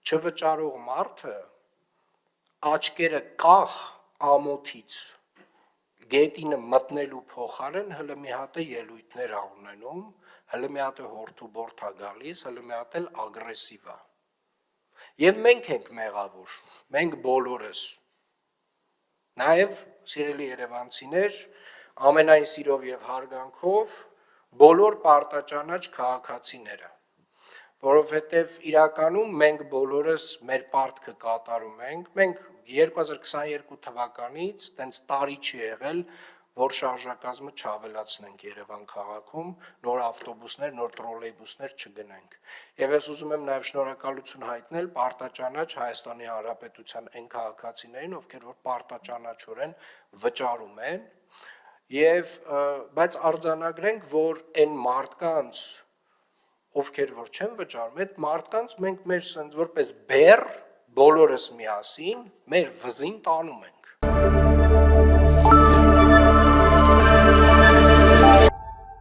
չվճարող մարդը աչքերը կախ ամոթից գետինը մտնելու փոխարեն հələ մի հատ է ելույթներ ա ունենում, հələ մի հատ է հորթուբորթ ա գալիս, հələ մի հատ էլ ագրեսիվ ա։ Եվ մենք ենք մեղավոր, մենք բոլորս։ Նաև սիրելի երևանցիներ, ամենայն սիրով եւ հարգանքով բոլոր պարտաճանաչ քաղաքացիները, որովհետև իրականում մենք բոլորս մեր պարտքը կատարում ենք, մենք 2022 թվականից տենց տարի չի եղել, որ շարժակազմը չավելացնենք Երևան քաղաքում, նոր ավտոբուսներ, նոր տրոլեյբուսներ չգնենք։ Եվ ես ուզում եմ նաև շնորհակալություն հայտնել պարտաճանաչ Հայաստանի Հանրապետության այն քաղաքացիներին, ովքեր որ պարտաճանաչորեն վճարում են, եւ բայց արձանագրենք, որ այն մարդկանց, ովքեր որ չեն վճարում, այդ մարդկանց մենք մեր որպես բեռ բոլորս միասին մեր վզին տանում ենք։